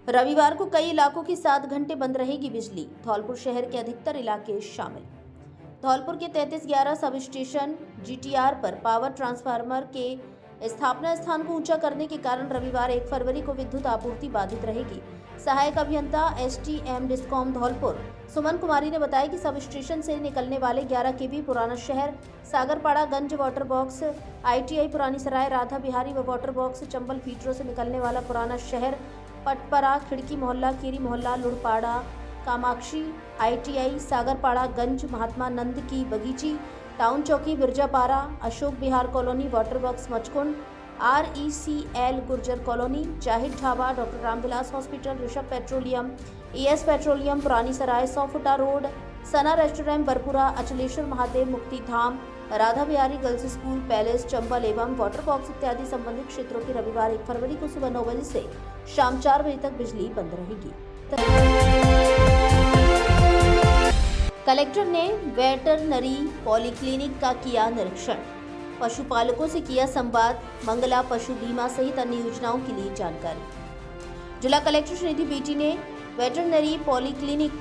रविवार को कई इलाकों की 7 घंटे बंद रहेगी बिजली। धौलपुर शहर के अधिकतर इलाके शामिल। धौलपुर के 3311 सब स्टेशन GTR पर पावर ट्रांसफार्मर के स्थापना स्थान को ऊंचा करने के कारण रविवार 1 फरवरी को विद्युत आपूर्ति बाधित रहेगी। सहायक अभियंता STM डिस्कॉम धौलपुर सुमन कुमारी ने बताया कि सब स्टेशन से निकलने वाले 11 kV पुराना शहर, सागरपाड़ा गंज वाटर बॉक्स, ITI पुरानी सराय, राधा बिहारी व वाटर बॉक्स, चंबल फीडरों से निकलने वाला पुराना शहर, पटपरा, खिड़की मोहल्ला, कीरी मोहल्ला, लुड़पाड़ा, कामाक्षी, ITI, सागरपाड़ा गंज, महात्मा नंद की बगीची, town Chowki, Birjapara, Ashok Bihar colony, water box Machkund, RECL Gurjar colony, Zahid dhaba, doctor Ramvilas hospital, Rishabh petroleum, ES petroleum, Purani Sarai, 100 फुटा road, Sana restaurant, Barpura, Achleshwar Mahadev, Mukti Dham, Radha Bihari girls school, palace, Chambal एवं वाटर बॉक्स इत्यादि संबंधित क्षेत्रों की रविवार 1 फरवरी को सुबह 9 बजे से शाम 4 बजे तक बिजली बंद रहेगी। कलेक्टर ने वेटरनरी पॉलीक्लिनिक का किया निरीक्षण, पशुपालकों से किया संवाद, मंगला पशु बीमा सहित अन्य योजनाओं के लिए जानकारी। जिला कलेक्टर श्रीनिधि बीटी ने वेटरनरी पॉलीक्लिनिक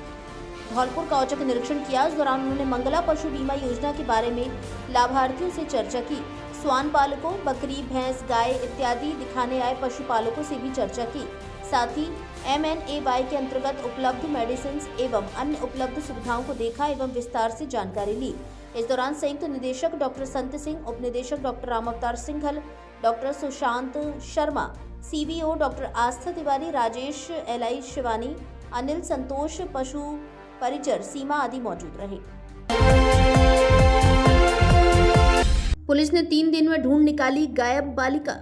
धौलपुर का औचक निरीक्षण किया। इस दौरान उन्होंने मंगला पशु बीमा योजना के बारे में लाभार्थियों से चर्चा की। स्वान पालकों, बकरी, भैंस, गाय इत्यादि दिखाने आए पशुपालकों से भी चर्चा की। साथ ही MNAY के अंतर्गत उपलब्ध मेडिसिन एवं अन्य उपलब्ध सुविधाओं को देखा एवं विस्तार से जानकारी ली। इस दौरान संयुक्त निदेशक डॉक्टर संत सिंह, उप निदेशक doctor Ram Avtar Singhal, doctor Sushant Sharma, CBO doctor Aastha Tiwari, Rajesh LI Shivani, Anil Santosh, पशु परिचर सीमा आदि मौजूद रहे। पुलिस ने 3 दिन में ढूंढ निकाली गायब बालिका।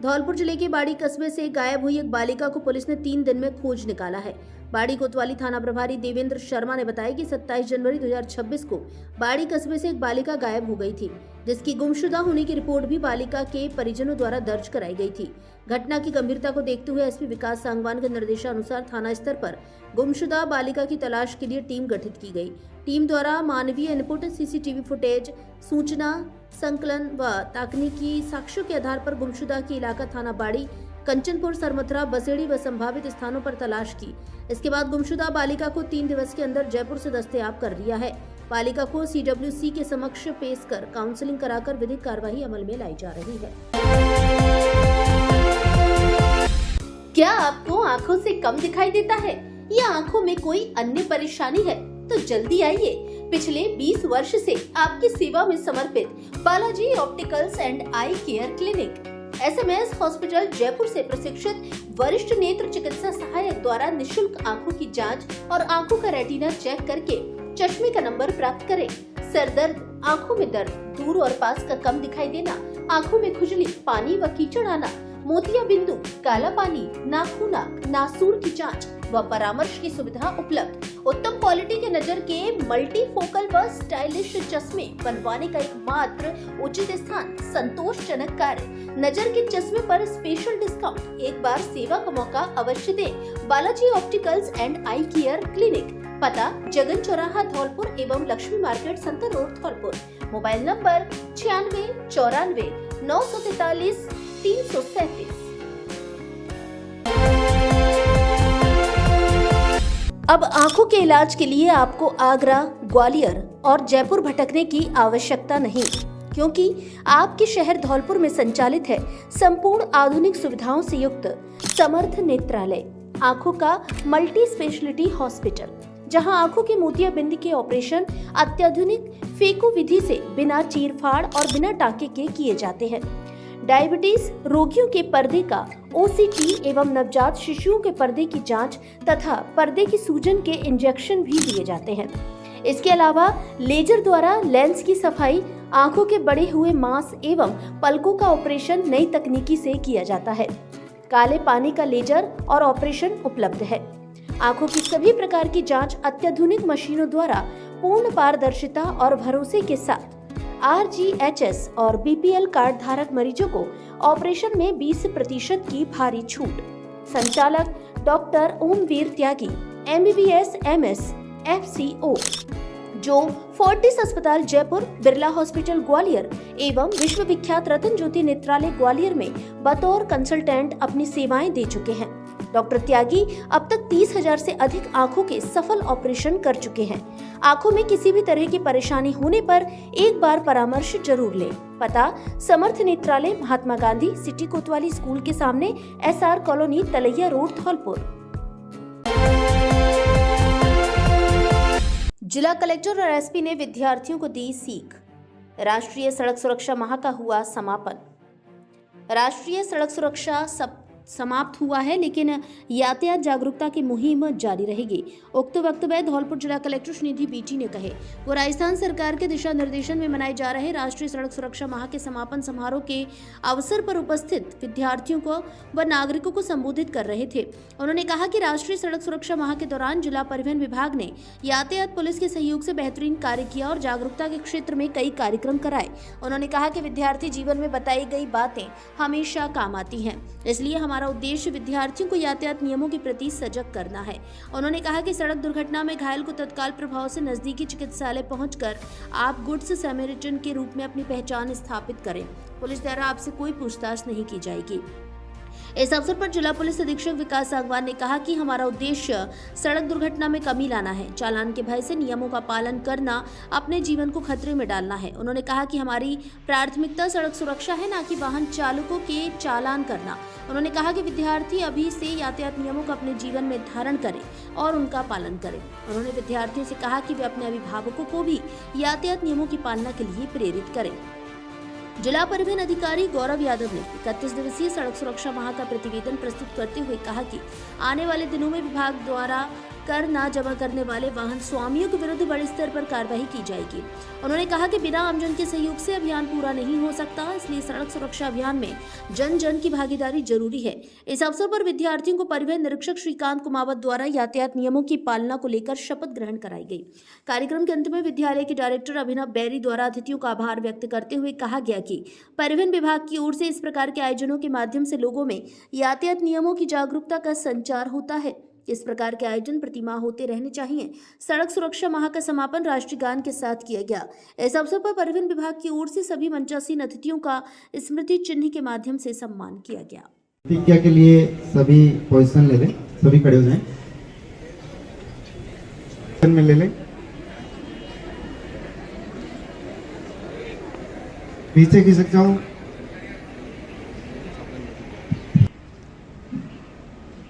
धौलपुर जिले के बाड़ी कस्बे से गायब हुई एक बालिका को पुलिस ने 3 दिन में खोज निकाला है। बाड़ी कोतवाली थाना प्रभारी देवेंद्र शर्मा ने बताया कि 27 जनवरी 2026 को बाड़ी कस्बे से एक बालिका गायब हो गई थी, जिसकी गुमशुदा होने की रिपोर्ट भी बालिका के परिजनों द्वारा दर्ज कराई गई थी। घटना की गंभीरता को देखते हुए SP विकास सांगवान के निर्देशानुसार थाना स्तर पर गुमशुदा बालिका की तलाश के लिए टीम गठित की गई। टीम द्वारा मानवीय इनपुट, CCTV फुटेज, सूचना संकलन व तकनीकी साक्ष्यों के आधार पर गुमशुदा की इलाका थाना बाड़ी, कंचनपुर, सरमथुरा, बसेड़ी व संभावित स्थानों पर तलाश की। इसके बाद गुमशुदा बालिका को 3 दिवस के अंदर जयपुर से दस्तयाब कर लिया है। बालिका को CWC के समक्ष पेश कर काउंसलिंग कराकर विधिक कार्रवाई अमल में लाई जा रही है। क्या आपको आंखों से कम दिखाई देता है या आंखों में कोई अन्य परेशानी है? तो जल्दी आइए। पिछले 20 वर्ष से आपकी सेवा में समर्पित Balaji opticals and eye care clinic SMS hospital Jaipur से प्रशिक्षित वरिष्ठ नेत्र चिकित्सा सहायक द्वारा निशुल्क आंखों की जांच और आंखों का रेटिना चेक करके चश्मे का नंबर प्राप्त करें। सर दर्द, आंखों में दर्द, दूर और पास का कम दिखाई देना, आंखों में खुजली, पानी व कीचड़ आना, मोतिया बिंदु, काला पानी, नाखूना, नासूर की जांच व परामर्श की सुविधा उपलब्ध। उत्तम क्वालिटी के नजर के मल्टीफोकल व स्टाइलिश चश्मे बनवाने का एकमात्र उचित स्थान, संतोषजनक कार्य, नजर के चश्मे पर स्पेशल डिस्काउंट। एक बार सेवा का मौका अवश्य दें। Balaji opticals and eye care clinic, पता जगन चौराहा धौलपुर एवं Lakshmi market, Santar road Dholpur. Mobile number 96 94 943 337। अब आंखों के इलाज के लिए आपको आगरा, ग्वालियर और जयपुर भटकने की आवश्यकता नहीं, क्योंकि आपके शहर धौलपुर में संचालित है संपूर्ण आधुनिक सुविधाओं से युक्त समर्थ नेत्रालय, आंखों का मल्टी स्पेशलिटी हॉस्पिटल, जहां आंखों के मोतियाबिंद के ऑपरेशन अत्याधुनिक फेको विधि से बिना चीरफाड़ और बिना टाके के किए जाते हैं। डायबिटीज रोगियों के पर्दे का OCT एवं नवजात शिशुओं के पर्दे की जांच तथा पर्दे की सूजन के इंजेक्शन भी दिए जाते हैं। इसके अलावा लेजर द्वारा लेंस की सफाई, आंखों के बढ़े हुए मांस एवं पलकों का ऑपरेशन नई तकनीकी से किया जाता है। काले पानी का लेजर और ऑपरेशन उपलब्ध है। आंखों की सभी प्रकार की जांच अत्याधुनिक मशीनों द्वारा पूर्ण पारदर्शिता और भरोसे के साथ। RGHS और BPL कार्ड धारक मरीजों को ऑपरेशन में 20% की भारी छूट। संचालक डॉक्टर ओमवीर त्यागी, MBBS MS FCO, जो फोर्टिस अस्पताल जयपुर, बिरला हॉस्पिटल ग्वालियर एवं विश्व विख्यात रतन ज्योति नेत्रालय ग्वालियर में बतौर कंसल्टेंट अपनी सेवाएं दे चुके हैं। डॉक्टर त्यागी अब तक 30,000 से अधिक आंखों के सफल ऑपरेशन कर चुके हैं। आंखों में किसी भी तरह की परेशानी होने पर एक बार परामर्श जरूर लें। पता: समर्थ नेत्रालय, महात्मा गांधी सिटी कोतवाली स्कूल के सामने, SR कॉलोनी, तलैया रोड, धौलपुर। जिला कलेक्टर और एसपी ने विद्यार्थियों को दी सीख। राष्ट्रीय सड़क सुरक्षा माह का हुआ समापन। राष्ट्रीय सड़क सुरक्षा समाप्त हुआ है, लेकिन यातायात जागरूकता की मुहिम जारी रहेगी। उक्त वक्तव्य धौलपुर जिला कलेक्टर श्रीनिधि बीटी ने कहे। वो राजस्थान सरकार के दिशा निर्देशन में मनाए जा रहे राष्ट्रीय सड़क सुरक्षा माह के समापन समारोह के अवसर पर उपस्थित विद्यार्थियों को व नागरिकों को संबोधित कर रहे थे। उन्होंने कहा कि राष्ट्रीय सड़क सुरक्षा माह के दौरान जिला परिवहन विभाग ने यातायात पुलिस के सहयोग से बेहतरीन कार्य किया और जागरूकता के क्षेत्र में कई कार्यक्रम कराए। उन्होंने कहा कि विद्यार्थी जीवन में बताई गई बातें हमेशा काम आती हैं, इसलिए हमारा उद्देश्य विद्यार्थियों को यातायात नियमों के प्रति सजग करना है। उन्होंने कहा कि सड़क दुर्घटना में घायल को तत्काल प्रभाव से नजदीकी चिकित्सालय पहुंचकर आप गुड्स सैमरिटन के रूप में अपनी पहचान स्थापित करें। पुलिस द्वारा आपसे कोई पूछताछ नहीं की जाएगी। इस अवसर पर जिला पुलिस अधीक्षक विकास सागवान ने कहा कि हमारा उद्देश्य सड़क दुर्घटना में कमी लाना है। चालान के भय से नियमों का पालन करना अपने जीवन को खतरे में डालना है। उन्होंने कहा कि हमारी प्राथमिकता सड़क सुरक्षा है, न कि वाहन चालकों के चालान करना। उन्होंने कहा कि विद्यार्थी अभी से यातायात नियमों को अपने जीवन में धारण करें और उनका पालन करें। उन्होंने विद्यार्थियों से कहा कि वे अपने अभिभावकों को भी यातायात नियमों की पालना के लिए प्रेरित करें। जिला परिवहन अधिकारी गौरव यादव ने 31 दिवसीय सड़क सुरक्षा माह का प्रतिवेदन प्रस्तुत करते हुए कहा कि आने वाले दिनों में विभाग द्वारा कर न जमा करने वाले वाहन स्वामियों के विरुद्ध बड़े स्तर पर कार्रवाई की जाएगी। उन्होंने कहा कि बिना आमजन के सहयोग से अभियान पूरा नहीं हो सकता, इसलिए सड़क सुरक्षा अभियान में जन जन की भागीदारी जरूरी है। इस अवसर पर विद्यार्थियों को परिवहन निरीक्षक श्रीकांत कुमावत द्वारा यातायात नियमों की पालना को लेकर शपथ ग्रहण कराई गई। कार्यक्रम के अंत में विद्यालय के डायरेक्टर अभिनव बैरी द्वारा अतिथियों का आभार व्यक्त करते हुए कहा गया कि परिवहन विभाग की ओर से इस प्रकार के आयोजनों के माध्यम से लोगों में यातायात नियमों की जागरूकता का संचार होता है। इस प्रकार के आयोजन प्रतिमाह होते रहने चाहिए। सड़क सुरक्षा माह का समापन राष्ट्रीय गान के साथ किया गया। इस अवसर पर परिवहन विभाग की ओर से सभी मंचासीन अतिथियों का स्मृति चिन्ह के माध्यम से सम्मान किया गया। प्रतिज्ञा के लिए सभी पोजीशन ले लें, सभी खड़े हो जाएं। में ले लें, पीछे खिसक जाओ।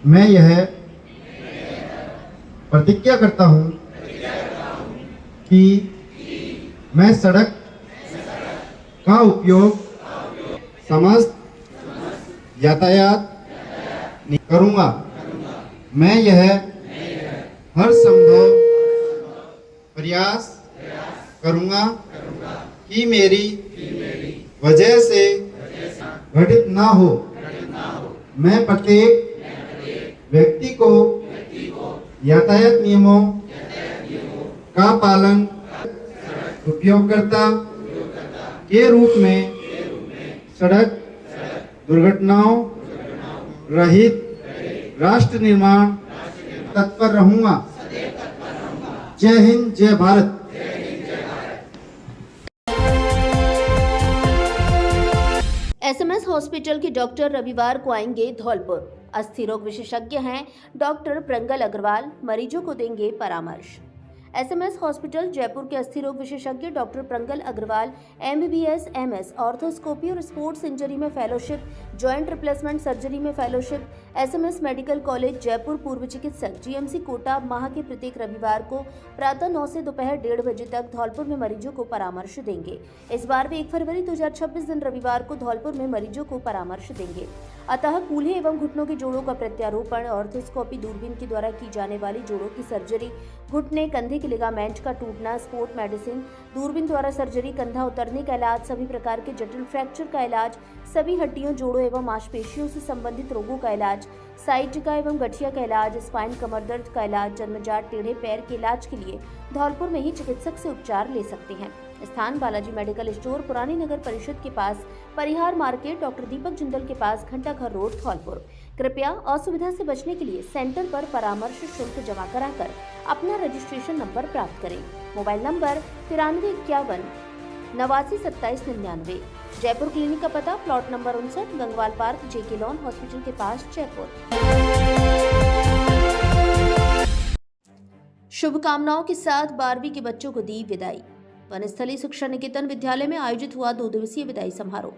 मैं यह प्रतिज्ञा करता हूं कि मैं सड़क का उपयोग समस्त यातायात करूंगा। मैं यह हर संभव प्रयास करूंगा कि मेरी वजह से घटित ना हो। मैं प्रत्येक व्यक्ति को यातायात नियमों का पालन उपयोगकर्ता के रूप में सड़क दुर्घटनाओं रहित राष्ट्र निर्माण तत्पर रहूंगा। जय हिंद, जय भारत। SMS हॉस्पिटल के डॉक्टर रविवार को आएंगे धौलपुर। अस्थि रोग विशेषज्ञ हैं डॉक्टर प्रंगल अग्रवाल, मरीजों को देंगे परामर्श। SMS हॉस्पिटल जयपुर के अस्थि रोग विशेषज्ञ doctor Prangal Agrawal MBBS MS arthroscopy और स्पोर्ट्स इंजरी में फेलोशिप, जॉइंट रिप्लेसमेंट सर्जरी में फेलोशिप, SMS मेडिकल कॉलेज जयपुर पूर्व चिकित्सक GMC कोटा माह के प्रत्येक रविवार को प्रातः 9 से दोपहर 1:30 बजे तक धौलपुर में मरीजों को परामर्श देंगे। इस बार वे 1 फरवरी 2026 दिन रविवार को धौलपुर में मरीजों को परामर्श देंगे। अतः कूल्हे एवं घुटनों के जोड़ों का प्रत्यारोपण, ऑर्थोस्कोपी, दूरबीन के द्वारा की जाने वाली जोड़ों की सर्जरी, घुटने कंधे के लिगामेंट का टूटना, स्पोर्ट मेडिसिन, दूरबीन द्वारा सर्जरी, कंधा उतरने का इलाज, सभी प्रकार के जटिल फ्रैक्चर का इलाज, सभी हड्डियों, जोड़ों एवं मांसपेशियों से संबंधित रोगों का इलाज, साइटिका एवं गठिया का इलाज, स्पाइन कमर दर्द का इलाज, जन्मजात टेढ़े पैर के इलाज के लिए धौलपुर में ही चिकित्सक से उपचार ले सकते हैं। स्थान बालाजी मेडिकल स्टोर, पुरानी नगर परिषद के पास, परिहार मार्केट, डॉक्टर दीपक जिंदल के पास, घंटाघर रोड, धौलपुर। कृपया असुविधा से बचने के लिए सेंटर पर परामर्श शुल्क जमा कराकर अपना रजिस्ट्रेशन नंबर प्राप्त करें। Mobile number 9351 89 27 99। जयपुर क्लिनिक का पता प्लॉट नंबर 59, गंगवाल पार्क, जेके लॉन हॉस्पिटल के पास, जयपुर। शुभकामनाओं के साथ 12वीं के बच्चों को दी विदाई। वनस्थली शिक्षा निकेतन विद्यालय में आयोजित हुआ 2 दिवसीय विदाई समारोह।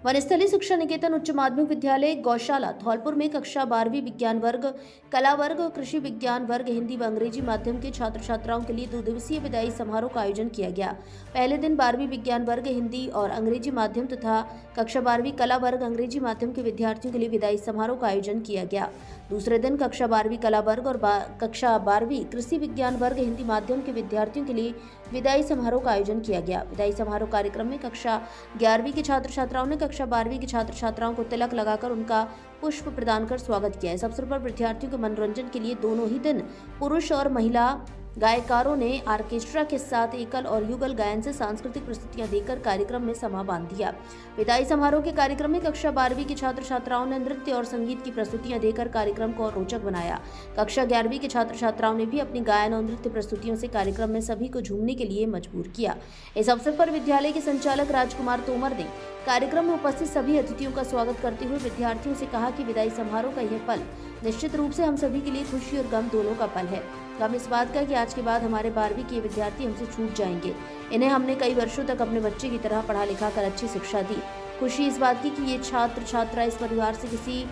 वनस्थली शिक्षा निकेतन उच्च माध्यमिक विद्यालय गौशाला धौलपुर में कक्षा 12वीं विज्ञान वर्ग, कला वर्ग और कृषि विज्ञान वर्ग, हिंदी व अंग्रेजी माध्यम के छात्र छात्राओं के लिए 2 दिवसीय विदाई समारोह का आयोजन किया गया। पहले दिन 12वीं विज्ञान वर्ग, हिंदी और अंग्रेजी माध्यम तथा कक्षा 12वीं कला वर्ग, अंग्रेजी माध्यम के विद्यार्थियों के लिए विदाई समारोह का आयोजन किया गया। दूसरे दिन कक्षा 12वीं कला वर्ग और कक्षा 12वीं कृषि विज्ञान वर्ग, हिंदी माध्यम के विद्यार्थियों के लिए विदाई समारोह का आयोजन किया गया। विदाई समारोह कार्यक्रम में कक्षा 11वीं के छात्र छात्राओं ने कक्षा 12वीं के छात्र छात्राओं को तिलक लगाकर उनका पुष्प प्रदान कर स्वागत किया। इस अवसर पर विद्यार्थियों के मनोरंजन के लिए दोनों ही दिन पुरुष और महिला गायकारों ने ऑर्केस्ट्रा के साथ एकल और युगल गायन से सांस्कृतिक प्रस्तुतियां देकर कार्यक्रम में समा बांध दिया। विदाई समारोह के कार्यक्रम में कक्षा 12वीं के छात्र छात्राओं ने नृत्य और संगीत की प्रस्तुतियां देकर कार्यक्रम को और रोचक बनाया। कक्षा 11वीं के छात्र छात्राओं ने भी अपनी गायन और नृत्य प्रस्तुतियों से कार्यक्रम में सभी को झूमने के लिए मजबूर किया। इस अवसर पर विद्यालय के संचालक राजकुमार तोमर ने कार्यक्रम में उपस्थित सभी अतिथियों का स्वागत करते हुए विद्यार्थियों से कहा कि विदाई समारोह का यह पल निश्चित रूप से हम सभी के लिए खुशी और गम दोनों का पल है। गम इस बात का कि आज के बाद हमारे 12वीं के विद्यार्थी हमसे छूट जाएंगे। इन्हें हमने कई वर्षों तक अपने बच्चे की तरह पढ़ा लिखा कर अच्छी शिक्षा दी। खुशी इस बात की कि ये छात्र छात्रा इस परिवार से किसी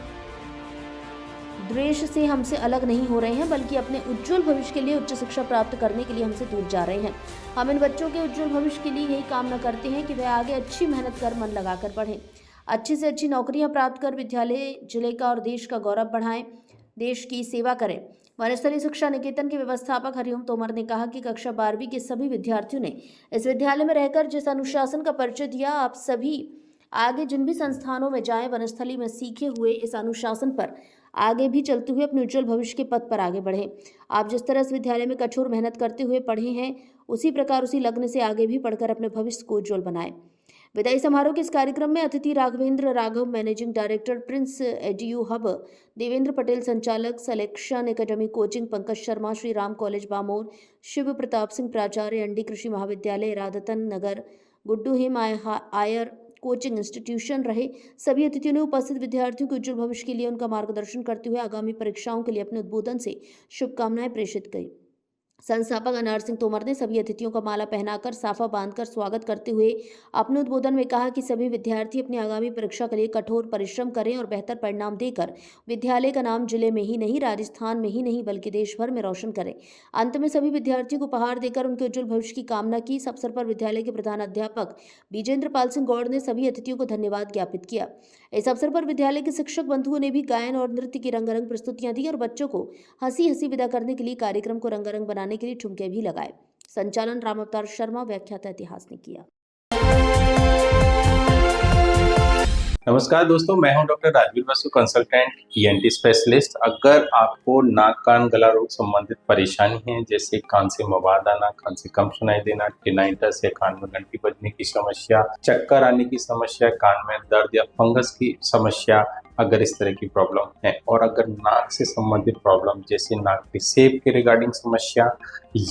द्वेष से हमसे अलग नहीं हो रहे हैं, बल्कि अपने उज्जवल भविष्य के लिए उच्च शिक्षा प्राप्त करने के लिए हमसे दूर जा रहे हैं। हम इन बच्चों के उज्जवल भविष्य के लिए यही कामना करते हैं कि वे आगे अच्छी मेहनत कर मन लगाकर पढ़ें, अच्छी से अच्छी नौकरियां प्राप्त कर विद्यालय, जिले का और देश का गौरव बढ़ाएं, देश की सेवा करें। वनस्थली शिक्षा निकेतन के व्यवस्थापक हरिओम तोमर ने कहा कि कक्षा 12वीं के सभी विद्यार्थियों ने इस विद्यालय में रहकर जिस अनुशासन का परिचय दिया, आप सभी आगे जिन भी संस्थानों में जाएं, वनस्थली में सीखे हुए इस अनुशासन पर आगे भी चलते हुए अपने उज्जवल भविष्य के पथ पर आगे बढ़ें। आप जिस तरह इस विद्यालय में कठोर मेहनत करते हुए पढ़े हैं, उसी प्रकार उसी लग्न से आगे भी पढ़कर अपने भविष्य को उज्जवल बनाएं। विदाई समारोह के इस कार्यक्रम में अतिथि Raghvendra Raghav, managing director, Prince Edu Hub, Devendra Patel, संचालक, selection academy coaching, Pankaj Sharma, Shri Ram college Bamor, Shiv Pratap Singh, प्राचार्य, एनडी कृषि महाविद्यालय, राधतन नगर, गुड्डू हिम आयर कोचिंग इंस्टीट्यूशन रहे। सभी अतिथियों ने उपस्थित विद्यार्थियों के उज्जवल भविष्य के लिए उनका मार्गदर्शन करते हुए आगामी परीक्षाओं के लिए अपने उद्बोधन से शुभकामनाएं प्रेषित की। संस्थापक अनार सिंह तोमर ने सभी अतिथियों का माला पहनाकर साफा बांधकर स्वागत करते हुए अपने उद्बोधन में कहा कि सभी विद्यार्थी अपनी आगामी परीक्षा के लिए कठोर परिश्रम करें और बेहतर परिणाम देकर विद्यालय का नाम जिले में ही नहीं, राजस्थान में ही नहीं, बल्कि देश भर में रोशन करें। अंत में सभी विद्यार्थियों को उपहार देकर उनके उज्जवल भविष्य की कामना की। इस अवसर पर विद्यालय के प्रधान अध्यापक विजेंद्र पाल सिंह गौड़ ने सभी अतिथियों को धन्यवाद ज्ञापित किया। इस अवसर पर विद्यालय के शिक्षक बंधुओं ने भी गायन और नृत्य की रंगारंग प्रस्तुतियां दी और बच्चों को हंसी हंसी विदा करने के लिए कार्यक्रम को रंगारंग बनाने के लिए ठुमके भी लगाए। संचालन राम अवतार शर्मा, व्याख्याता इतिहास ने किया। नमस्कार दोस्तों, मैं हूं doctor Rajveer Basu, consultant ENT specialist. अगर आपको नाक कान गला रोग संबंधित परेशानी है, जैसे कान से मवाद आना, कान से कम सुनाई देना, टिनाइटस या कान में घंटी बजने की समस्या, चक्कर आने की समस्या, कान में दर्द या फंगस की समस्या, अगर इस तरह की प्रॉब्लम है, और अगर नाक से संबंधित प्रॉब्लम जैसे नाक के शेप के रिगार्डिंग समस्या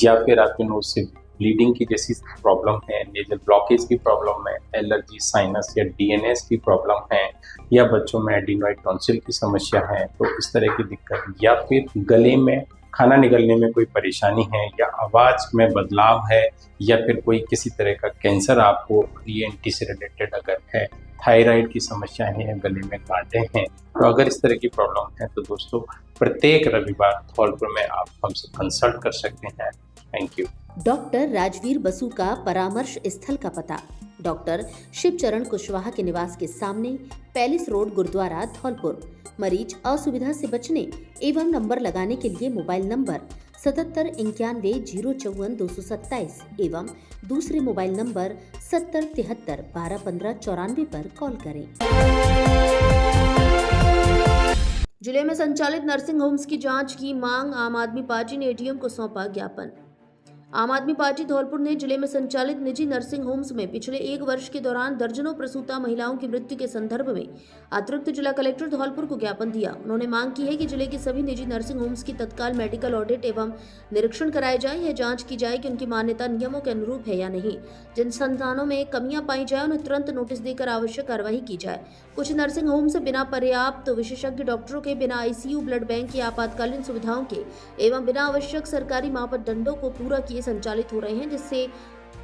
या फिर आपके नोज से ब्लीडिंग की जैसी प्रॉब्लम है, नेजल ब्लॉकेज की प्रॉब्लम है, एलर्जी, साइनस या डीएनएस की प्रॉब्लम है, या बच्चों में एडिनोइड टॉन्सिल की समस्या है, तो इस तरह की दिक्कत, या फिर गले में खाना निगलने में कोई परेशानी है, या आवाज में बदलाव है, या फिर कोई किसी तरह का कैंसर आपको ईएनटी से रिलेटेड अगर है, थायराइड की समस्या है, गले में कांटे हैं, तो अगर इस तरह की प्रॉब्लम है तो दोस्तों प्रत्येक रविवार धौलपुर में आप हमसे कंसल्ट कर सकते हैं। Thank you. Doctor Rajveer Basu का परामर्श स्थल का पता डॉक्टर शिवचरण कुशवाहा के निवास के सामने, पैलेस रोड, गुरुद्वारा, धौलपुर। मरीज असुविधा से बचने एवं नंबर लगाने के लिए मोबाइल नंबर 7791044227 एवं दूसरे मोबाइल नंबर 7073121594 पर कॉल करें। जिले में संचालित नर्सिंग होम्स की जांच की मांग, आम आदमी पार्टी ने एडीएम को सौंपा ज्ञापन। आम आदमी पार्टी धौलपुर ने जिले में संचालित निजी नर्सिंग होम्स में पिछले 1 वर्ष के दौरान दर्जनों प्रसूता महिलाओं की मृत्यु के संदर्भ में अतिरिक्त जिला कलेक्टर धौलपुर को ज्ञापन दिया। उन्होंने मांग की है कि जिले के सभी निजी नर्सिंग होम्स की तत्काल मेडिकल ऑडिट एवं निरीक्षण कराए जाए। यह जांच की जाए कि उनकी मान्यता नियमों के अनुरूप है या नहीं। जिन संस्थानों में कमियां पाई जाए उन्हें तुरंत नोटिस देकर आवश्यक कार्रवाई की जाए। कुछ नर्सिंग होम से बिना पर्याप्त विशेषज्ञ डॉक्टरों के, बिना आईसीयू, ब्लड बैंक या आपातकालीन सुविधाओं के एवं बिना आवश्यक सरकारी मापदंडों को पूरा किए संचालित हो रहे हैं, जिससे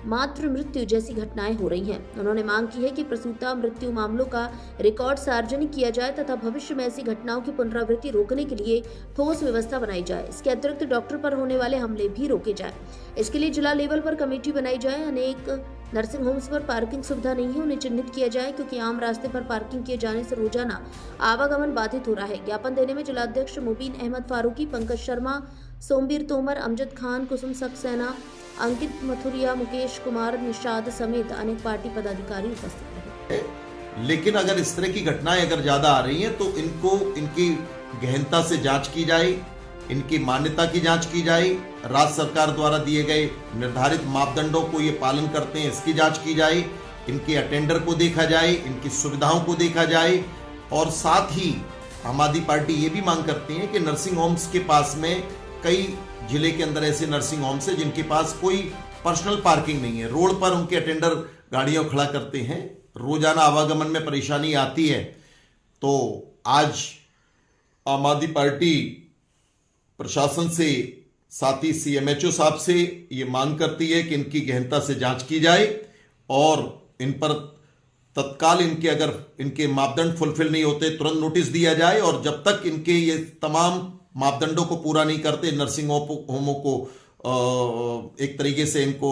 मातृ मृत्यु जैसी घटनाएं हो रही हैं। उन्होंने मांग की है कि प्रसूता मृत्यु मामलों का रिकॉर्ड सार्वजनिक किया जाए तथा भविष्य में ऐसी घटनाओं की पुनरावृत्ति रोकने के लिए ठोस व्यवस्था बनाई जाए। इसके अतिरिक्त डॉक्टर पर होने वाले हमले भी रोके जाए। इसके लिए जिला लेवल पर कमेटी बनाई जाए। अनेक नर्सिंग होम्स पर पार्किंग सुविधा नहीं है, उन्हें चिन्हित किया जाए, क्योंकि आम रास्ते पर पार्किंग किए जाने से रोजाना आवागमन बाधित हो रहा है। ज्ञापन देने में जिलाध्यक्ष मुबीन अहमद फारूकी, पंकज शर्मा, सोमबीर तोमर, अमजद खान, कुसुम सक्सेना, अंकित मथुरिया, मुकेश कुमार, निषाद समेत अनेक पार्टी पदाधिकारी उपस्थित रहे। लेकिन अगर इस तरह की घटनाएं अगर ज्यादा आ रही हैं तो इनकी गहनता से जांच की जाए, इनकी मान्यता की जांच की जाए, राज्य सरकार द्वारा दिए गए निर्धारित मापदंडों को ये पालन करते हैं इसकी जांच की जाए, इनके अटेंडर को देखा जाए, इनकी सुविधाओं को देखा जाए। और साथ ही आम आदमी पार्टी ये भी मांग करती है कि नर्सिंग होम्स के पास में कई जिले के अंदर ऐसे नर्सिंग होम्स हैं जिनके पास कोई पर्सनल पार्किंग नहीं है, रोड पर उनके अटेंडर गाड़ियां खड़ा करते हैं, रोजाना आवागमन में परेशानी आती है। तो आज आम आदमी पार्टी प्रशासन से, साथ ही सीएमएचओ साहब से ये मांग करती है कि इनकी गहनता से जांच की जाए और इन पर तत्काल अगर इनके मापदंड फुलफिल नहीं होते तुरंत नोटिस दिया जाए। और जब तक इनके ये तमाम मापदंडों को पूरा नहीं करते नर्सिंग होमों को एक तरीके से इनको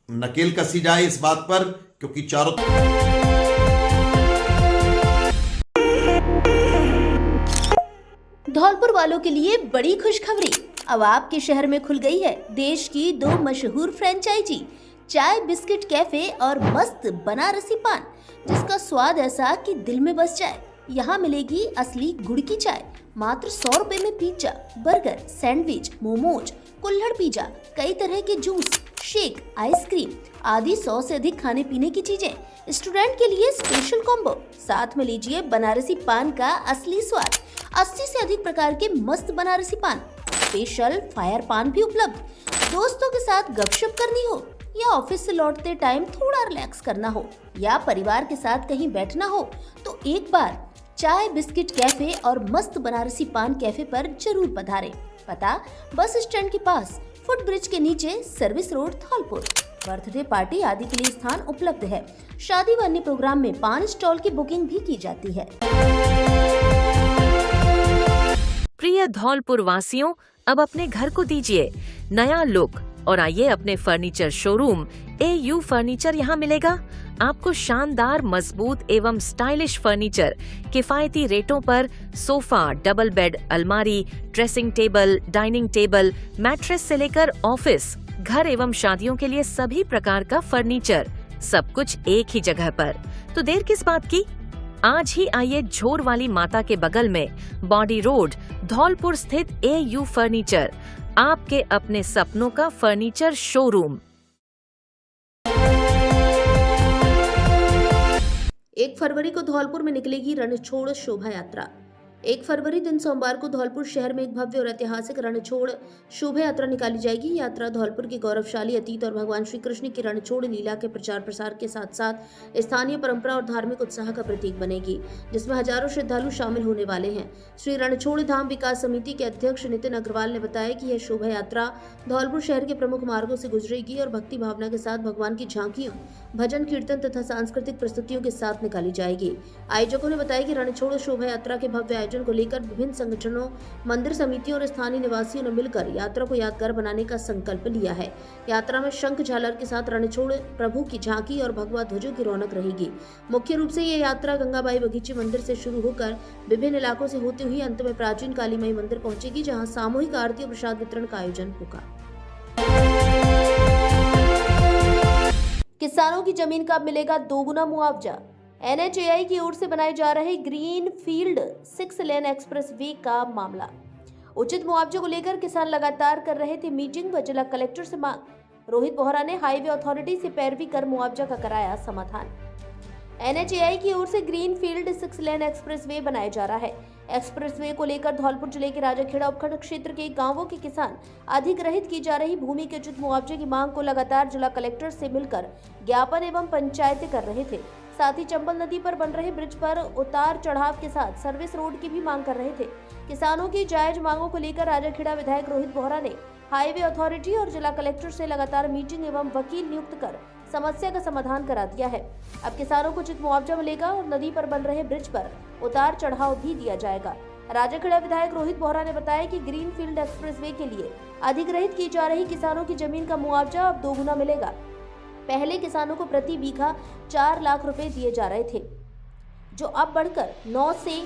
नकेल कसी जाए इस बात पर, क्योंकि चारों धौलपुर वालों के लिए बड़ी खुशखबरी, अब आपके शहर में खुल गई है देश की 2 मशहूर फ्रेंचाइजी, चाय बिस्किट कैफे और मस्त बनारसी पान, जिसका स्वाद ऐसा कि दिल में बस जाए। यहाँ मिलेगी असली गुड़ की चाय, मात्र 100 रुपए में पिज्जा, बर्गर, सैंडविच, मोमोज, कुल्हड़ पिज्जा, कई तरह के जूस, शेक, आइसक्रीम आदि 100 से अधिक खाने पीने की चीजें। स्टूडेंट के लिए स्पेशल कॉम्बो, साथ में लीजिए बनारसी पान का असली स्वाद। 80 से अधिक प्रकार के मस्त बनारसी पान, स्पेशल फायर पान भी उपलब्ध। दोस्तों के साथ गपशप करनी हो या ऑफिस से लौटते टाइम थोड़ा रिलैक्स करना हो या परिवार के साथ कहीं बैठना हो तो एक बार चाय बिस्किट कैफे और मस्त बनारसी पान कैफे पर जरूर पधारें। पता बस स्टैंड के पास, फुट ब्रिज के नीचे, service road, Dholpur. Birthday party आदि के लिए स्थान उपलब्ध है। शादी व अन्य प्रोग्राम में पान स्टॉल की बुकिंग भी की जाती है। प्रिय धौलपुर वासियों, अब अपने घर को दीजिए नया लुक और आइए अपने फर्नीचर शोरूम AU फर्नीचर यहाँ मिलेगा। आपको शानदार, मजबूत एवं स्टाइलिश फर्नीचर किफायती रेटों पर सोफा, डबल बेड, अलमारी, dressing table, dining table, mattress से लेकर ऑफिस, घर एवं शादियों के लिए सभी प्रकार का फर्नीचर, सब कुछ एक ही जगह पर। तो देर किस बात की, आज ही आइए झोर वाली माता के बगल में बॉडी रोड, धौलपुर स्थित AU फर्नीचर, आपके अपने सपनों का फर्नीचर शोरूम। 1 फरवरी को धौलपुर में निकलेगी रणछोड़ शोभा यात्रा। 1 फरवरी दिन सोमवार को धौलपुर शहर में एक भव्य और ऐतिहासिक रणछोड़ शोभा यात्रा निकाली जाएगी। यात्रा धौलपुर की गौरवशाली अतीत और भगवान श्री कृष्ण की रणछोड़ लीला के प्रचार प्रसार के साथ साथ स्थानीय परंपरा और धार्मिक उत्साह का प्रतीक बनेगी, जिसमें हजारों श्रद्धालु शामिल होने वाले हैं। श्री रणछोड़ धाम विकास समिति के अध्यक्ष नितिन अग्रवाल ने बताया कि यह शोभा यात्रा धौलपुर शहर के प्रमुख मार्गों से गुजरेगी और भक्ति भावना के साथ भगवान की झांकियों, भजन कीर्तन तथा सांस्कृतिक प्रस्तुतियों के साथ निकाली जाएगी। आयोजकों ने बताया कि रणछोड़ शोभा यात्रा के भव्य आयोजन को लेकर विभिन्न संगठनों, मंदिर समितियों और स्थानीय निवासियों ने मिलकर यात्रा को यादगार बनाने का संकल्प लिया है। यात्रा में शंख झालर के साथ रणछोड़ प्रभु की झांकी और भगवा ध्वजों की रौनक रहेगी। मुख्य रूप से ये यात्रा गंगाबाई बगीचे मंदिर से शुरू होकर विभिन्न इलाकों से होती हुई अंत में प्राचीन काली माई मंदिर पहुंचेगी, जहां सामूहिक आरती और प्रसाद वितरण का आयोजन होगा। किसानों की जमीन का मिलेगा 2 गुना मुआवजा। NHAI की ओर से बनाए जा रहे ग्रीन फील्ड 6 लेन एक्सप्रेस वे का मामला। उचित मुआवजे को लेकर किसान लगातार कर रहे थे मीटिंग व जिला कलेक्टर से मांग। रोहित बोहरा ने हाईवे अथॉरिटी से पैरवी कर मुआवजा का कराया समाधान। NHAI की ओर से ग्रीन फील्ड 6 लेन एक्सप्रेसवे बनाया जा रहा है। एक्सप्रेसवे को लेकर धौलपुर जिले के राजाखेड़ा उपखंड क्षेत्र के गांवों के किसान अधिग्रहित की जा रही भूमि के उचित मुआवजे की मांग को लगातार जिला कलेक्टर से मिलकर ज्ञापन एवं पंचायतें कर रहे थे। साथ ही चंबल नदी पर बन रहे ब्रिज पर उतार चढ़ाव के साथ सर्विस रोड की भी मांग कर रहे थे। किसानों की जायज मांगों को लेकर राजाखेड़ा विधायक रोहित बोहरा ने हाईवे अथॉरिटी और जिला कलेक्टर से लगातार मीटिंग एवं वकील नियुक्त कर समस्या का समाधान करा दिया है। अब किसानों को उचित मुआवजा मिलेगा और नदी पर बन रहे ब्रिज पर उतार चढ़ाव भी दिया जाएगा। राजाखेड़ा विधायक रोहित बोहरा ने बताया कि ग्रीन फील्ड एक्सप्रेसवे के लिए अधिग्रहित की जा रही किसानों की जमीन का मुआवजा अब 2 गुना मिलेगा। पहले किसानों को प्रति बीघा 4 लाख रुपए दिए जा रहे थे, जो अब बढ़कर 9 से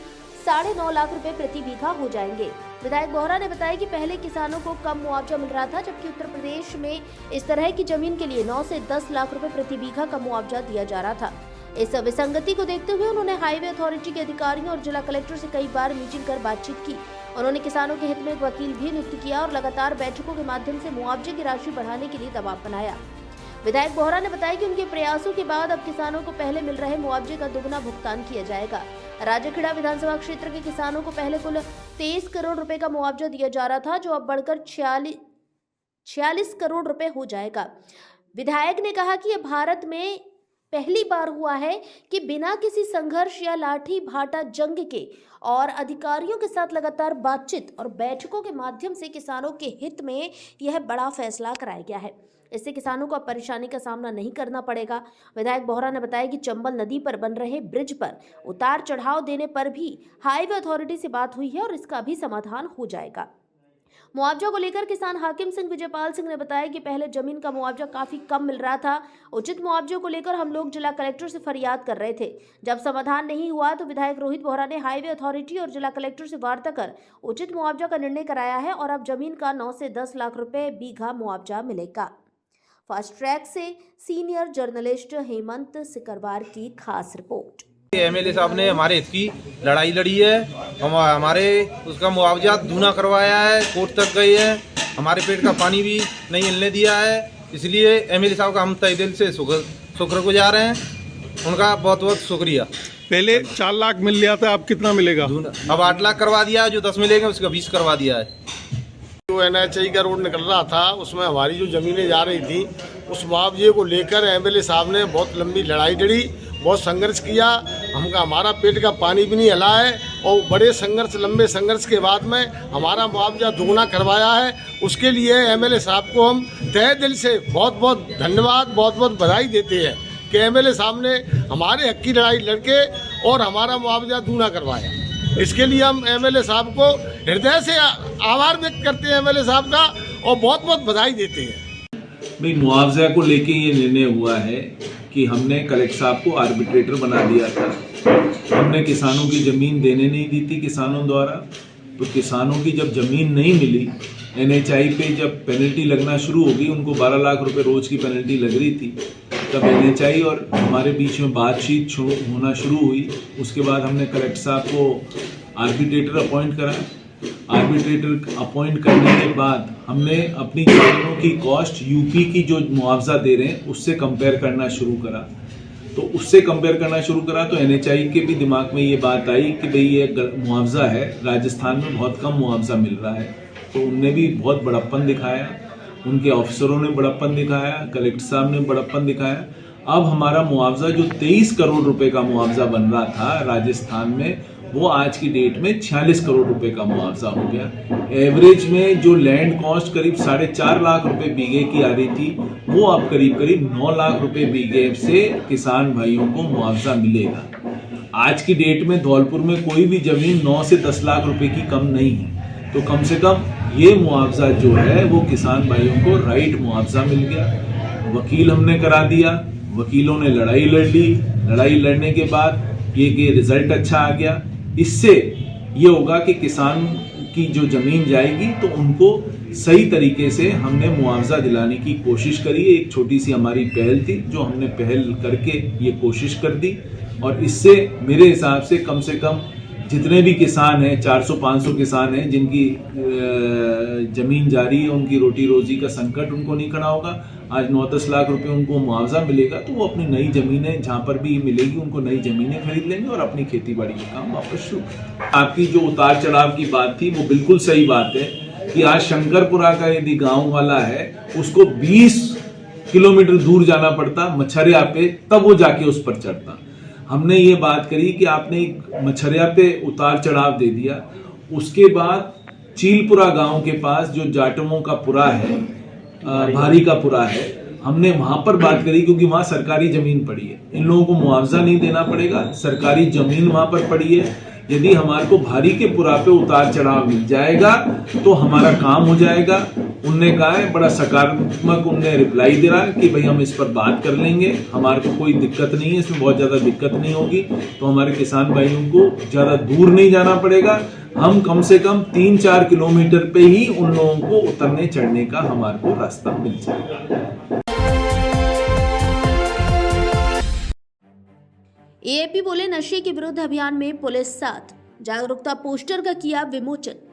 9.5 लाख रुपए प्रति बीघा हो जाएंगे। विधायक बोहरा ने बताया कि पहले किसानों को कम मुआवजा मिल रहा था, जबकि उत्तर प्रदेश में इस तरह की जमीन के लिए 9 से 10 लाख रुपए प्रति बीघा का मुआवजा दिया जा रहा था। इस विसंगति को देखते हुए उन्होंने हाईवे अथॉरिटी के अधिकारियों और जिला कलेक्टर से कई बार मीटिंग कर बातचीत की। उन्होंने किसानों के हित में एक वकील भी नियुक्त किया और लगातार बैठकों के माध्यम से मुआवजे की राशि बढ़ाने के लिए दबाव बनाया। विधायक बोहरा ने बताया कि उनके प्रयासों के बाद अब किसानों को पहले मिल रहे मुआवजे का दोगुना भुगतान किया जाएगा। राजाखेड़ा विधानसभा क्षेत्र के किसानों को पहले कुल 23 करोड़ रुपए का मुआवजा दिया जा रहा था, जो अब बढ़कर 46 करोड़ रुपए हो जाएगा। विधायक ने कहा कि यह भारत में पहली बार हुआ है कि बिना किसी संघर्ष या लाठी भाटा जंग के और अधिकारियों के साथ लगातार बातचीत और बैठकों के माध्यम से किसानों के हित में यह बड़ा फैसला कराया गया है। इससे किसानों को अब परेशानी का सामना नहीं करना पड़ेगा। विधायक बोहरा ने बताया कि चंबल नदी पर बन रहे ब्रिज पर उतार चढ़ाव देने पर भी हाईवे अथॉरिटी से बात हुई है और इसका भी समाधान हो जाएगा। मुआवजा को लेकर किसान हाकिम सिंह विजयपाल सिंह ने बताया कि पहले जमीन का मुआवजा काफी कम मिल रहा था। उचित मुआवजे को लेकर हम लोग जिला कलेक्टर से फरियाद कर रहे थे। जब समाधान नहीं हुआ तो विधायक रोहित बोहरा ने हाईवे अथॉरिटी और जिला कलेक्टर से वार्ता कर उचित मुआवजा का निर्णय कराया है और अब जमीन का 9 से 10 लाख रुपए बीघा मुआवजा मिलेगा। फास्ट ट्रैक से सीनियर जर्नलिस्ट हेमंत सिकरवार की खास रिपोर्ट। MLA साहब ने हमारे हित की लड़ाई लड़ी है, हमारे उसका मुआवजा दूना करवाया है, कोर्ट तक गए हैं, हमारे पेट का पानी भी नहीं हिलने दिया है। इसलिए MLA साहब का हम तहे दिल से शुक्रगुजार हैं, उनका बहुत बहुत शुक्रिया। पहले 4 लाख मिल लिया था, अब कितना मिलेगा? अब 8 लाख करवा दिया है, जो 10 मिलेंगे उसका 20 करवा दिया है। जो NHAI का रोड निकल रहा था उसमें हमारी जो ज़मीनें जा रही थी, उस मुआवजे को लेकर MLA साहब ने बहुत लंबी लड़ाई लड़ी, बहुत संघर्ष किया। हमारा पेट का पानी भी नहीं हिला है और बड़े संघर्ष, लंबे संघर्ष के बाद में हमारा मुआवजा दोगुना करवाया है। उसके लिए MLA साहब को हम तहे दिल से बहुत बहुत धन्यवाद, बहुत बहुत बधाई देते हैं कि MLA साहब ने हमारे हक की लड़ाई लड़के और हमारा मुआवजा दूना करवाया। इसके लिए हम MLA साहब को हृदय से आभार व्यक्त करते हैं MLA साहब का और बहुत बहुत बधाई देते हैं। भाई मुआवजा को लेके ये निर्णय हुआ है कि हमने कलेक्टर साहब को आर्बिट्रेटर बना दिया था। हमने किसानों की ज़मीन देने नहीं दी थी किसानों द्वारा, तो किसानों की जब ज़मीन नहीं मिली, NHAI पे जब पेनल्टी लगना शुरू होगी, उनको 12 लाख रुपए रोज की पेनल्टी लग रही थी, तब NHAI और हमारे बीच में बातचीत होना शुरू हुई। उसके बाद हमने कलेक्टर साहब को आर्बिट्रेटर अपॉइंट करा। आर्बिट्रेटर अपॉइंट करने के बाद हमने अपनी जमीनों की कॉस्ट यूपी की जो मुआवजा दे रहे हैं उससे कंपेयर करना शुरू करा। तो उससे कंपेयर करना शुरू करा तो NHAI के भी दिमाग में ये बात आई कि भाई ये मुआवजा है, राजस्थान में बहुत कम मुआवजा मिल रहा है। तो उनने भी बहुत बड़प्पन दिखाया, उनके ऑफिसरों ने बड़प्पन दिखाया, कलेक्टर साहब ने बड़प्पन दिखाया। अब हमारा मुआवजा जो 23 करोड़ रुपए का मुआवजा बन रहा था राजस्थान में, वो आज की डेट में 46 करोड़ रुपए का मुआवजा हो गया। एवरेज में जो लैंड कॉस्ट करीब 4.5 लाख रुपए बीघे की आ रही थी, वो अब करीब 9 लाख रुपए बीघे से किसान भाइयों को मुआवजा मिलेगा। आज की डेट में धौलपुर में कोई भी जमीन 9 से 10 लाख रुपए की कम नहीं है, तो कम से कम ये मुआवजा जो है वो किसान भाइयों को राइट मुआवजा मिल गया। वकील हमने करा दिया, वकीलों ने लड़ाई लड़ ली, लड़ाई लड़ने के बाद ये रिजल्ट अच्छा आ गया। इससे ये होगा कि किसान की जो जमीन जाएगी तो उनको सही तरीके से हमने मुआवजा दिलाने की कोशिश करी। एक छोटी सी हमारी पहल थी जो हमने पहल करके ये कोशिश कर दी, और इससे मेरे हिसाब से कम जितने भी किसान हैं 400-500 किसान हैं जिनकी ज़मीन जारी है, उनकी रोटी रोजी का संकट उनको नहीं खड़ा होगा। आज 9-10 लाख रुपए उनको मुआवजा मिलेगा तो वो अपनी नई ज़मीनें जहाँ पर भी मिलेगी उनको नई ज़मीनें खरीद लेंगे और अपनी खेती बाड़ी का काम वापस शुरू करेंगे। आपकी जो उतार चढ़ाव की बात थी वो बिल्कुल सही बात है कि आज शंकरपुरा का यदि गाँव वाला है उसको 20 किलोमीटर दूर जाना पड़ता मछरिया पे, तब वो जाके उस पर चढ़ता। हमने ये बात करी कि आपने एक मछरिया पे उतार चढ़ाव दे दिया, उसके बाद चीलपुरा गांव के पास जो जाटवों का पुरा है, भारी का पुरा है, हमने वहां पर बात करी क्योंकि वहां सरकारी जमीन पड़ी है। इन लोगों को मुआवजा नहीं देना पड़ेगा, सरकारी जमीन वहां पर पड़ी है। यदि हमारे को भारी के पुरा पे उतार चढ़ाव मिल जाएगा तो हमारा काम हो जाएगा। उनने कहा है, बड़ा सकारात्मक उनने रिप्लाई दे रहा है कि भाई हम इस पर बात कर लेंगे, हमारे को कोई दिक्कत नहीं है, इसमें बहुत ज़्यादा दिक्कत नहीं होगी। तो हमारे किसान भाइयों को ज़्यादा दूर नहीं जाना पड़ेगा, हम कम से कम 3-4 किलोमीटर पे ही उन लोगों को उतरने चढ़ने का हमारे को रास्ता मिल जाएगा। एएपी बोले, नशे के विरुद्ध अभियान में पुलिस साथ, जागरूकता पोस्टर का किया विमोचन।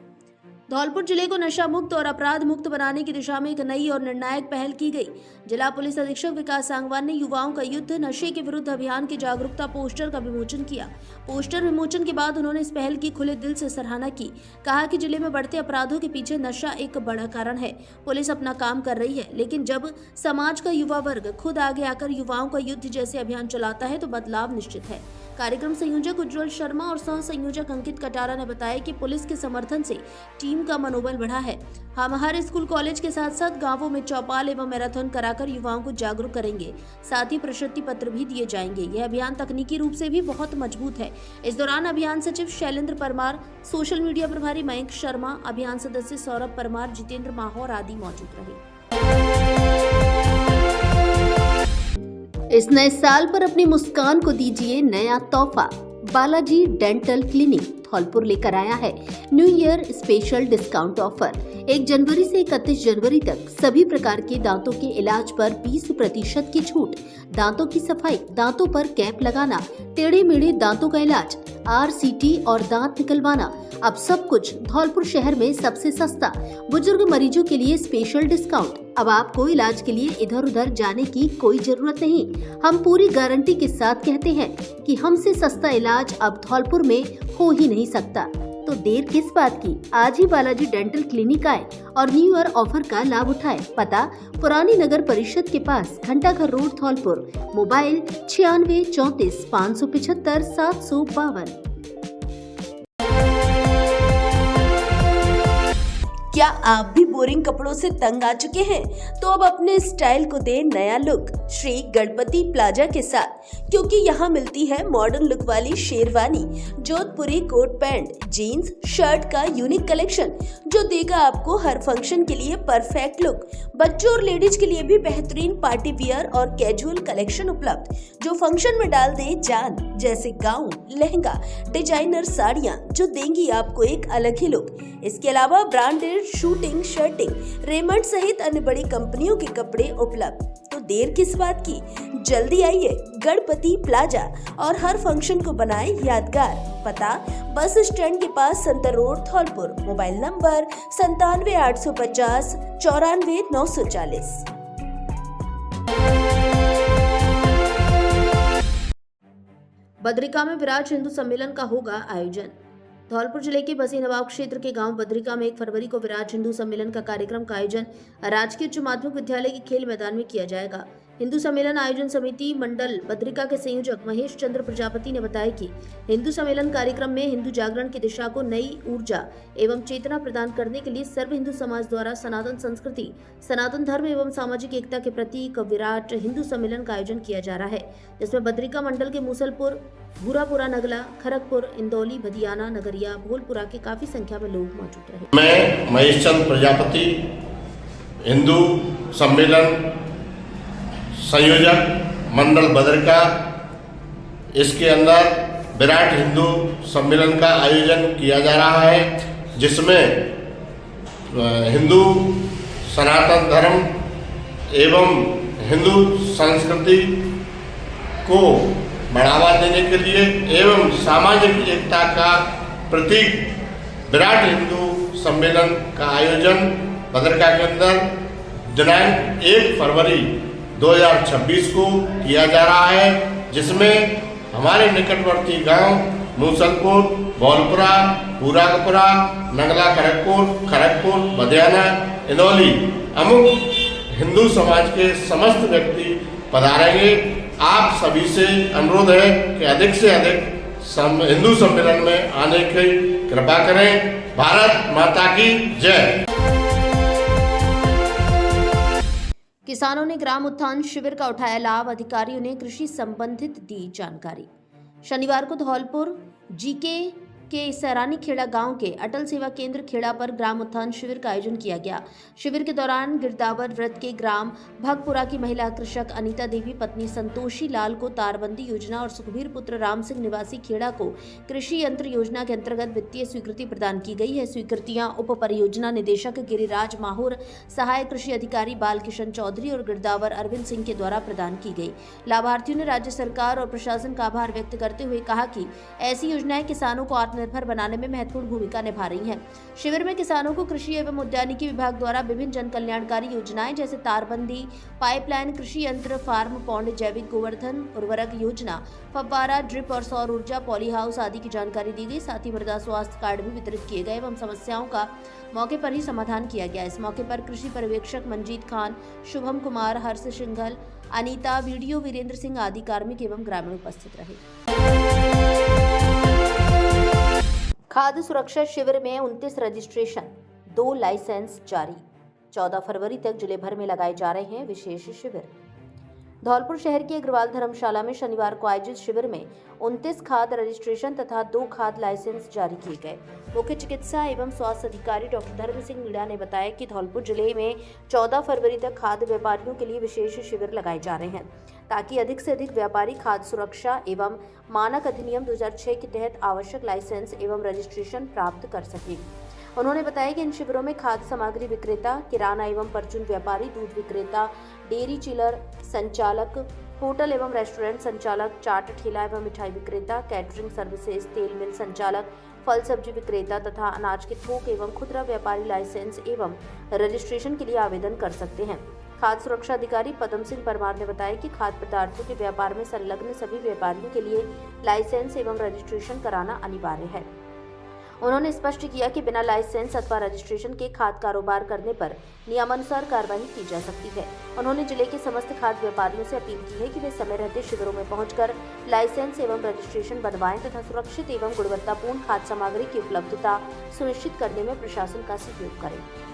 धौलपुर जिले को नशा मुक्त और अपराध मुक्त बनाने की दिशा में एक नई और निर्णायक पहल की गई। जिला पुलिस अधीक्षक विकास सांगवान ने युवाओं का युद्ध नशे के विरुद्ध अभियान के जागरूकता पोस्टर का विमोचन किया। पोस्टर विमोचन के बाद उन्होंने इस पहल की खुले दिल से सराहना की। कहा कि जिले में बढ़ते अपराधों के पीछे नशा एक बड़ा कारण है। पुलिस अपना काम कर रही है, लेकिन जब समाज का युवा वर्ग खुद आगे आकर युवाओं का युद्ध जैसे अभियान चलाता है तो बदलाव निश्चित है। कार्यक्रम संयोजक उज्जवल शर्मा और सह संयोजक अंकित कटारा ने बताया कि पुलिस के समर्थन से टीम का मनोबल बढ़ा है। हम हर स्कूल कॉलेज के साथ साथ गांवों में चौपाल एवं मैराथन कराकर युवाओं को जागरूक करेंगे। साथ ही प्रशस्ति पत्र भी दिए जाएंगे। यह अभियान तकनीकी रूप से भी बहुत मजबूत है। इस दौरान अभियान सचिव शैलेंद्र परमार, सोशल मीडिया प्रभारी मयंक शर्मा, अभियान सदस्य सौरभ परमार, जितेंद्र माहौर आदि मौजूद रहे। इस नए साल पर अपनी मुस्कान को दीजिए नया तोहफा। बालाजी डेंटल क्लिनिक धौलपुर लेकर आया है new year special discount offer. 1 जनवरी से 31 जनवरी तक सभी प्रकार के दांतों के इलाज पर 20% की छूट। दांतों की सफाई, दांतों पर कैप लगाना, टेढ़े मेढ़े दांतों का इलाज, RCT और दांत निकलवाना, अब सब कुछ धौलपुर शहर में सबसे सस्ता। बुजुर्ग मरीजों के लिए स्पेशल डिस्काउंट। अब आपको इलाज के लिए इधर उधर जाने की कोई जरूरत नहीं। हम पूरी गारंटी के साथ कहते हैं कि हमसे सस्ता इलाज अब धौलपुर में हो ही नहीं सकता। तो देर किस बात की, आज ही बालाजी डेंटल क्लिनिक आए और न्यू ईयर ऑफर का लाभ उठाए। पता पुरानी नगर परिषद के पास, घंटाघर रोड, धौलपुर। मोबाइल 96 34 575 752। क्या आप भी बोरिंग कपड़ों से तंग आ चुके हैं? तो अब अपने स्टाइल को दे नया लुक श्री गणपति प्लाजा के साथ, क्योंकि यहाँ मिलती है मॉडर्न लुक वाली शेरवानी, जोधपुरी कोट पैंट, जीन्स, शर्ट का यूनिक कलेक्शन जो देगा आपको हर फंक्शन के लिए परफेक्ट लुक। बच्चों और लेडीज के लिए भी बेहतरीन पार्टी वियर और कैजुअल कलेक्शन उपलब्ध जो फंक्शन में डाल दे जान, जैसे गाउन, लहंगा, डिजाइनर साड़ियाँ जो देंगी आपको एक अलग ही लुक। इसके अलावा ब्रांडेड शूटिंग, शर्टिंग, रेमंड सहित अन्य बड़ी कंपनियों के कपड़े उपलब्ध। तो देर किस बात की, जल्दी आइए गणपति प्लाजा और हर फंक्शन को बनाए यादगार। पता बस स्टैंड के पास, Santar road, Dholpur. Mobile number 97 850 94 940। Badrika में विराट हिंदू सम्मेलन का होगा आयोजन। धौलपुर जिले के बसी नवाब क्षेत्र के गांव बद्रिका में 1 फरवरी को विराट हिंदू सम्मेलन का कार्यक्रम का आयोजन राजकीय उच्च माध्यमिक विद्यालय के खेल मैदान में किया जाएगा। हिंदू सम्मेलन आयोजन समिति मंडल बद्रिका के संयोजक महेश चंद्र प्रजापति ने बताया कि हिंदू सम्मेलन कार्यक्रम में हिंदू जागरण की दिशा को नई ऊर्जा एवं चेतना प्रदान करने के लिए सर्व हिंदू समाज द्वारा सनातन संस्कृति, सनातन धर्म एवं सामाजिक एकता के प्रतीक विराट हिंदू सम्मेलन का आयोजन किया जा रहा है, जिसमें बद्रिका मंडल के मूसलपुर, भूरापुरा, नगला, खरगपुर, इंदौली, भदियाना, नगरिया, भोलपुरा के काफी संख्या में लोग मौजूद रहे। मैं महेश चंद्र प्रजापति, हिंदू सम्मेलन संयोजक मंडल बद्रिका, इसके अंदर विराट हिंदू सम्मेलन का आयोजन किया जा रहा है, जिसमें हिंदू सनातन धर्म एवं हिंदू संस्कृति को बढ़ावा देने के लिए एवं सामाजिक एकता का प्रतीक विराट हिंदू सम्मेलन का आयोजन भद्रका के अंदर दिनांक 1 फरवरी 2026 को किया जा रहा है, जिसमें हमारे निकटवर्ती गांव मूसलपुर, बौलपुरा, पूरागपुरा, नगला खड़गपुर, बदियाना, इनौली अमुक हिंदू समाज के समस्त व्यक्ति पधारेंगे। आप सभी से अनुरोध है कि अधिक से अधिक हिंदू सम्मेलन में आने की कृपा करें। भारत माता की जय। किसानों ने ग्राम उत्थान शिविर का उठाया लाभ, अधिकारियों ने कृषि संबंधित दी जानकारी। शनिवार को धौलपुर जीके के सैरानी खेड़ा गांव के अटल सेवा केंद्र खेड़ा पर ग्राम उत्थान शिविर का आयोजन किया गया। शिविर के दौरान गिरदावर व्रत के ग्राम भगपुरा की महिला कृषक अनीता देवी पत्नी संतोषी लाल को तारबंदी योजना और सुखबीर पुत्र राम सिंह निवासी खेड़ा को कृषि यंत्र योजना के अंतर्गत वित्तीय स्वीकृति प्रदान की गई है। स्वीकृतियां उप परियोजना निदेशक गिरिराज माहौर, सहायक कृषि अधिकारी बालकिशन चौधरी और गिरदावर अरविंद सिंह के द्वारा प्रदान की गई। लाभार्थियों ने राज्य सरकार और प्रशासन का आभार व्यक्त करते हुए कहा कि ऐसी योजनाएं किसानों को आत्मनिर्भर बनाने में महत्वपूर्ण भूमिका निभा रही हैं। शिविर में किसानों को कृषि एवं उद्यानिकी विभाग द्वारा विभिन्न जन कल्याणकारी योजनाएं जैसे तारबंदी, पाइपलाइन, कृषि यंत्र, फार्म पौंड, जैविक गोवर्धन उर्वरक योजना, फव्वारा, ड्रिप और सौर ऊर्जा, पॉली हाउस आदि की जानकारी दी गई। साथ ही मृदा स्वास्थ्य कार्ड भी वितरित किए गए एवं समस्याओं का मौके पर ही समाधान किया गया। इस मौके पर कृषि पर्यवेक्षक मंजीत खान, शुभम कुमार, हर्ष सिंघल, अनीता, वीडियो वीरेंद्र सिंह आदि कार्मिक एवं ग्रामीण उपस्थित रहे। खाद्य सुरक्षा शिविर में 29 रजिस्ट्रेशन, 2 लाइसेंस जारी। 14 फरवरी तक जिले भर में लगाए जा रहे हैं विशेष शिविर। धौलपुर शहर के अग्रवाल धर्मशाला में शनिवार को आयोजित शिविर में 29 खाद्य रजिस्ट्रेशन तथा 2 खाद्य लाइसेंस जारी किए गए। मुख्य चिकित्सा एवं स्वास्थ्य अधिकारी डॉक्टर धर्म सिंह मीणा ने बताया कि धौलपुर जिले में 14 फरवरी तक खाद्य व्यापारियों के लिए विशेष शिविर लगाए जा रहे हैं ताकि अधिक से अधिक व्यापारी खाद्य सुरक्षा एवं मानक अधिनियम 2006 के तहत आवश्यक लाइसेंस एवं रजिस्ट्रेशन प्राप्त कर सकें। उन्होंने बताया कि इन शिविरों में खाद्य सामग्री विक्रेता, किराना एवं परचून व्यापारी, दूध विक्रेता, डेयरी चिलर संचालक, होटल एवं रेस्टोरेंट संचालक, चाट ठेला एवं मिठाई विक्रेता, कैटरिंग सर्विसेज, तेल मिल संचालक, फल सब्जी विक्रेता तथा अनाज के थोक एवं खुदरा व्यापारी लाइसेंस एवं रजिस्ट्रेशन के लिए आवेदन कर सकते हैं। खाद्य सुरक्षा अधिकारी पदम सिंह परमार ने बताया कि खाद्य पदार्थों के व्यापार में संलग्न सभी व्यापारियों के लिए लाइसेंस एवं रजिस्ट्रेशन कराना अनिवार्य है। उन्होंने स्पष्ट किया कि बिना लाइसेंस अथवा रजिस्ट्रेशन के खाद्य कारोबार करने पर नियमानुसार कार्रवाई की जा सकती है। उन्होंने जिले के समस्त खाद्य व्यापारियों से अपील की है कि वे समय रहते शिविरों में पहुंचकर लाइसेंस एवं रजिस्ट्रेशन बनवाएं तथा सुरक्षित एवं गुणवत्तापूर्ण खाद्य सामग्री की उपलब्धता सुनिश्चित करने में प्रशासन का सहयोग करें।